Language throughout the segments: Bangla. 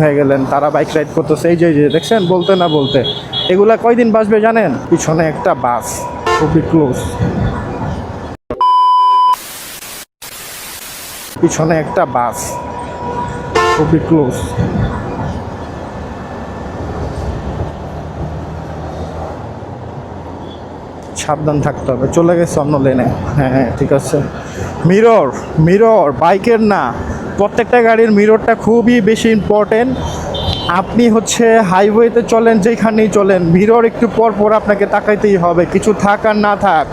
হয়ে গেলেন, তারা বাইক রাইড করতেছে। এই যে দেখছেন, বলতে না বলতে এগুলা কয়দিন বাঁচবে জানেন? পিছনে একটা বাস খুবই ক্লোজ, পিছনে একটা বাস খুবই ক্লোজ। সাবধান থাকতে হবে। চলে গেছে অন্য লেনে। হ্যাঁ ঠিক আছে। মিরর, মিরর বাইকের না, প্রত্যেকটা গাড়ির মিররটা খুবই বেশি ইম্পর্টেন্ট। আপনি হচ্ছে হাইওয়েতে চলেন, যেখানেই চলেন, মিরর একটু পর পর আপনাকে তাকাইতেই হবে, কিছু থাক আর না থাক।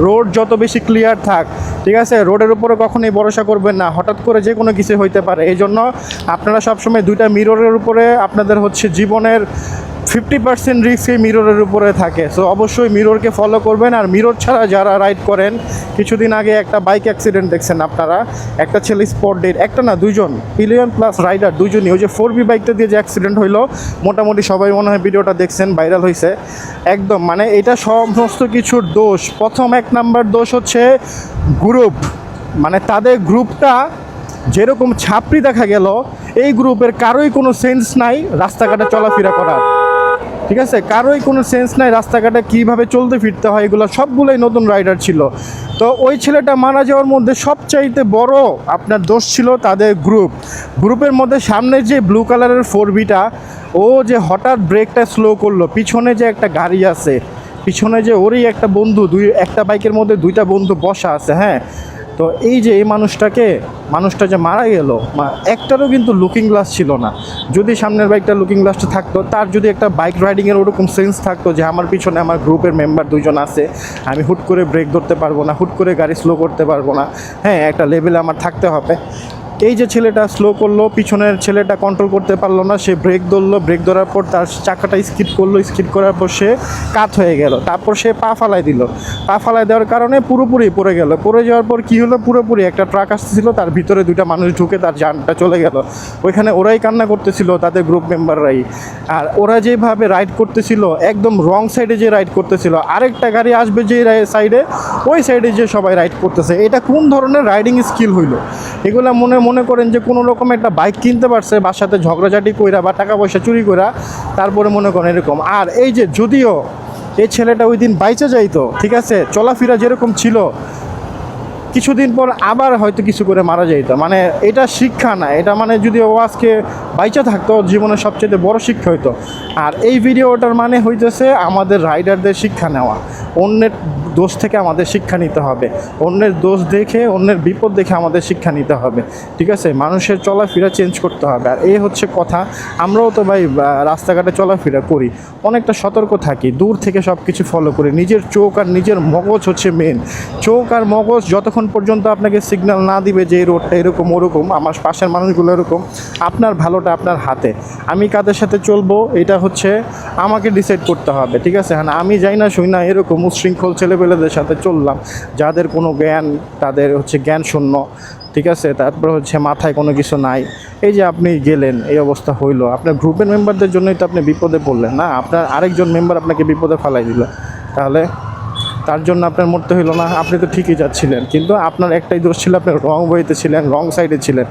রোড যত বেশি ক্লিয়ার থাক, ঠিক আছে, রোডের উপরে কখনোই ভরসা করবেন না, হঠাৎ করে যে কোনো কিছু হইতে পারে। এই জন্য আপনারা সবসময় দুইটা মিররের উপরে আপনাদের হচ্ছে জীবনের 50% রিস্ক এই মিররের উপরে থাকে। সো অবশ্যই মিররকে ফলো করবেন। আর মিরর ছাড়া যারা রাইড করেন, কিছুদিন আগে একটা বাইক অ্যাক্সিডেন্ট দেখছেন আপনারা, একটা ছেলে স্পট ডেড, একটা না দুইজন, পিলিয়ন প্লাস রাইডার দুইজনই, ওই যে 4B বাইকটা দিয়ে যে অ্যাক্সিডেন্ট হইলো, মোটামুটি সবাই মনে হয় ভিডিওটা দেখছেন, ভাইরাল হয়েছে একদম। মানে এটা সমস্ত কিছুর দোষ, প্রথম 1 নাম্বার দোষ হচ্ছে গ্রুপ, মানে তাদের গ্রুপটা যেরকম ছাপড়ি দেখা গেল, এই গ্রুপের কারোই কোনো সেন্স নাই রাস্তাঘাটে চলাফেরা করার, ঠিক আছে, কারোই কোনো সেন্স নাই রাস্তাঘাটে কীভাবে চলতে ফিরতে হয়, এগুলো সবগুলোই নতুন রাইডার ছিল। তো ওই ছেলেটা মারা যাওয়ার মধ্যে সবচাইতে বড় আপনার দোষ ছিল তাদের গ্রুপের মধ্যে সামনে যে ব্লু কালারের 4Bটা, ও যে হঠাৎ ব্রেকটা স্লো করলো, পিছনে যে একটা গাড়ি আছে, পিছনে যে ওরই একটা বন্ধু, একটা বাইকের মধ্যে দুইটা বন্ধু বসা আছে, হ্যাঁ। তো এই যে এই মানুষটা যে মারা গেল, একটারও কিন্তু লুকিং গ্লাস ছিল না। যদি সামনের বাইকটা লুকিং গ্লাসটা থাকতো, তার যদি একটা বাইক রাইডিংয়ের ওরকম সেন্স থাকতো যে আমার পিছনে আমার গ্রুপের মেম্বার দুইজন আছে, আমি হুট করে ব্রেক ধরতে পারবো না, হুট করে গাড়ি স্লো করতে পারবো না, হ্যাঁ, একটা লেভেলে আমার থাকতে হবে। এই যে ছেলেটা স্লো করলো, পিছনের ছেলেটা কন্ট্রোল করতে পারলো না, সে ব্রেক ধরলো, ব্রেক ধরার পর তার চাকাটা স্কিড করলো, স্কিড করার পর সে কাত হয়ে গেল, তারপর সে পা ফালাই দিল, পা ফালাই দেওয়ার কারণে পুরোপুরি পড়ে গেল। পড়ে যাওয়ার পর কী হলো, পুরোপুরি একটা ট্রাক আসতেছিল, তার ভিতরে দুইটা মানুষ ঢুকে তার জানটা চলে গেল। ওইখানে ওরাই কান্না করতেছিল, তাদের গ্রুপ মেম্বাররাই। আর ওরা যেভাবে রাইড করতেছিল, একদম রং সাইডে যে রাইড করতেছিল, আরেকটা গাড়ি আসবে যে সাইডে, ওই সাইডে যে সবাই রাইড করতেছে, এটা কোন ধরনের রাইডিং স্কিল হইলো? এগুলো মনে করেন যে কোনো রকম একটা বাইক কিনতে পারছে, বাসাতে ঝগড়াঝাটি কইরা বা টাকা পয়সা চুরি কইরা, তারপরে মনে করেন এরকম। আর এই যে যদিও এই ছেলেটা ওই দিন বাইচে যাইতো, ঠিক আছে, চলাফেরা যেরকম ছিল, কিছুদিন পর আবার হয়তো কিছু করে মারা যাইত। মানে এটা শিক্ষা না, এটা মানে যদি ও আজকে বাইচা থাকতো, জীবনের সবচেয়ে বড় শিক্ষা হইতো। আর এই ভিডিওটার মানে হইতেছে আমাদের রাইডারদের শিক্ষা নেওয়া, অন্যের দোষ থেকে আমাদের শিক্ষা নিতে হবে, অন্যের দোষ দেখে, অন্যের বিপদ দেখে আমাদের শিক্ষা নিতে হবে, ঠিক আছে, মানুষের চলাফেরা চেঞ্জ করতে হবে। আর এই হচ্ছে কথা। আমরাও তো ভাই রাস্তাঘাটে চলাফেরা করি, অনেকটা সতর্ক থাকি, দূর থেকে সব কিছু ফলো করি। নিজের চোখ আর নিজের মগজ হচ্ছে মেন। চোখ আর মগজ যতক্ষণ পর্যন্ত আপনাকে সিগন্যাল না দিবে যে এই রোডটা এরকম ওরকম, আমার পাশের মানুষগুলো এরকম, আপনার ভালোটা আপনার হাতে। আমি কাদের সাথে চলবো এটা হচ্ছে আমাকে ডিসাইড করতে হবে, ঠিক আছে। হ্যাঁ, আমি যাই না শুই না এরকম উচ্ছৃঙ্খল ছেলেপেলেদের সাথে চললাম, যাদের কোনো জ্ঞান, তাদের হচ্ছে জ্ঞান শূন্য, ঠিক আছে, তারপর হচ্ছে মাথায় কোনো কিছু নাই। এই যে আপনি গেলেন, এই অবস্থা হইলো, আপনার গ্রুপের মেম্বারদের জন্যই তো আপনি বিপদে পড়লেন না, আপনার আরেকজন মেম্বার আপনাকে বিপদে ফেলাই দিল, তাহলে তার জন্য আপনার মরতে হইলো না? আপনি তো ঠিকই যাচ্ছিলেন, কিন্তু আপনার একটাই দোষ ছিল, আপনি রং ওয়েতে ছিলেন, রং সাইডে ছিলেন।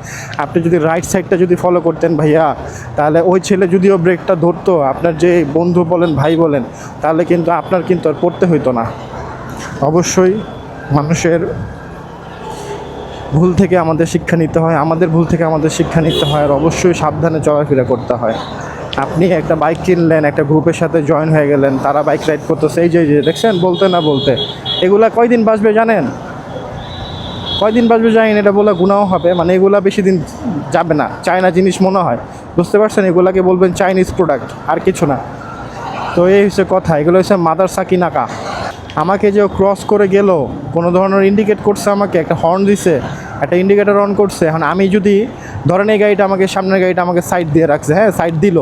আপনি যদি রাইট সাইডটা যদি ফলো করতেন ভাইয়া, তাহলে ওই ছেলে যদিও ব্রেকটা ধরতো, আপনার যে বন্ধু বলেন, ভাই বলেন, তাহলে কিন্তু আপনার কিন্তু আর পড়তে হইতো না। অবশ্যই মানুষের ভুল থেকে আমাদের শিক্ষা নিতে হয়, আমাদের ভুল থেকে আমাদের শিক্ষা নিতে হয়, আর অবশ্যই সাবধানে চলাফেরা করতে হয়। আপনি একটা বাইক কিনলেন, একটা গ্রুপের সাথে জয়েন হয়ে গেলেন, তারা বাইক রাইড করতেছে, এই যে দেখছেন, বলতে না বলতে এগুলা কয়দিন বাঁচবে জানেন? কয়দিন বাঁচবে জানেন? এটা বলে গুনাও হবে, মানে এগুলা বেশি দিন যাবে না, চায়না জিনিস মনে হয়, বুঝতে পারছেন? এগুলাকে বলবেন চাইনিজ প্রোডাক্ট, আর কিছু না। তো এই হচ্ছে কথা, এগুলো হচ্ছে মাদার সাকিনাকা। আমাকে যে ক্রস করে গেল, কোনো ধরনের ইন্ডিকেট করছে, আমাকে একটা হর্ন দিছে, একটা ইন্ডিকেটর অন করছে। এখন আমি যদি ধরেন এই গাড়িটা আমাকে, সামনের গাড়িটা আমাকে সাইড দিয়ে রাখছে, হ্যাঁ, সাইড দিল,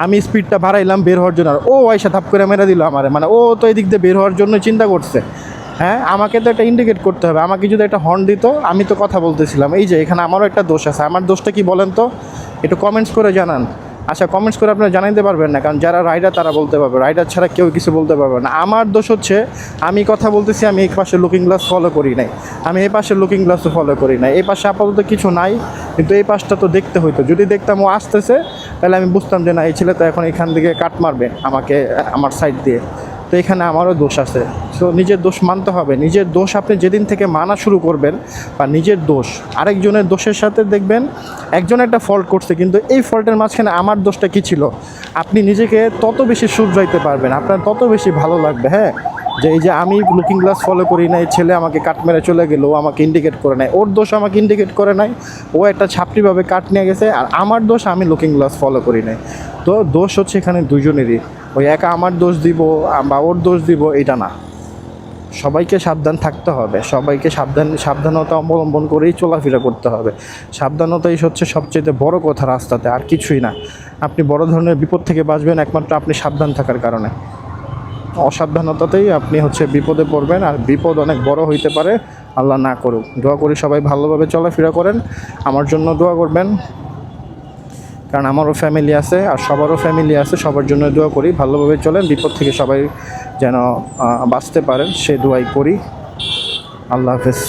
আমি স্পিডটা বাড়াইলাম বের হওয়ার জন্য, আর ও আইসা ধাপ করে মেরে দিল আমারে, মানে ও তো এই দিক দিয়ে বের হওয়ার জন্য চিন্তা করছে, হ্যাঁ, আমাকে তো একটা ইন্ডিকেট করতে হবে। আমাকে যদি একটা হর্ন দিত, আমি তো কথা বলতেছিলাম। এই যে এখানে আমারও একটা দোষ আছে, আমার দোষটা কি বলেন তো, একটু কমেন্টস করে জানান। আচ্ছা কমেন্টস করে আপনারা জানাইতে পারবেন না, কারণ যারা রাইডার তারা বলতে পারবে, রাইডার ছাড়া কেউ কিছু বলতে পারবে না। আমার দোষ হচ্ছে আমি কথা বলতেছি, আমি এই পাশে লুকিং গ্লাস ফলো করি নাই, আমি এই পাশে লুকিং গ্লাসও ফলো করি নাই। এই পাশে আপাতত কিছু নাই, কিন্তু এই পাশটা তো দেখতে হইতো। যদি দেখতাম ও আসতেছে তাহলে আমি বুঝতাম যে না এই ছেলে তো এখন এখান থেকে কাট মারবে আমাকে, আমার সাইড দিয়ে। তো এখানে আমারও দোষ আছে। সো নিজের দোষ মানতে হবে। নিজের দোষ আপনি যেদিন থেকে মানা শুরু করবেন, বা নিজের দোষ আরেকজনের দোষের সাথে দেখবেন একজন একটা ফল্ট করছে, কিন্তু এই ফল্টের মাঝখানে আমার দোষটা কী ছিল, আপনি নিজেকে তত বেশি শুধরাইতে পারবেন, আপনার তত বেশি ভালো লাগবে। হ্যাঁ, যে এই যে আমি লুকিং গ্লাস ফলো করি নাই, ছেলে আমাকে কাট মেরে চলে গেল, ও আমাকে ইন্ডিকেট করে নাই, ওর দোষ আমাকে ইন্ডিকেট করে নাই, ও একটা ছাপড়িভাবে কাট নিয়ে গেছে। আর আমার দোষ আমি লুকিং গ্লাস ফলো করি নাই। তো দোষ হচ্ছে এখানে দুজনেরই। ওই একা আমার দোষ দিব বা ওর দোষ দিব এটা না, সবাইকে সাবধান থাকতে হবে, সবাইকে সাবধানতা অবলম্বন করেই চলাফেরা করতে হবে। সাবধানতাই হচ্ছে সবচেয়ে বড় কথা রাস্তাতে, আর কিছুই না। আপনি বড় ধরনের বিপদ থেকে বাঁচবেন একমাত্র আপনি সাবধান থাকার কারণে। অসাবধানতাতেই আপনি হচ্ছে বিপদে পড়বেন, আর বিপদ অনেক বড় হইতে পারে। আল্লাহ না করুক। দোয়া করি সবাই ভালোভাবে চলাফেরা করেন, আমার জন্য দোয়া করবেন, কারণ আমারও ফ্যামিলি আছে আর সবারও ফ্যামিলি আছে। সবার জন্য দোয়া করি, ভালোভাবে চলেন, বিপদ থেকে সবাই যেন বাঁচতে পারেন সে দোয়াই করি। আল্লাহ হাফেজ।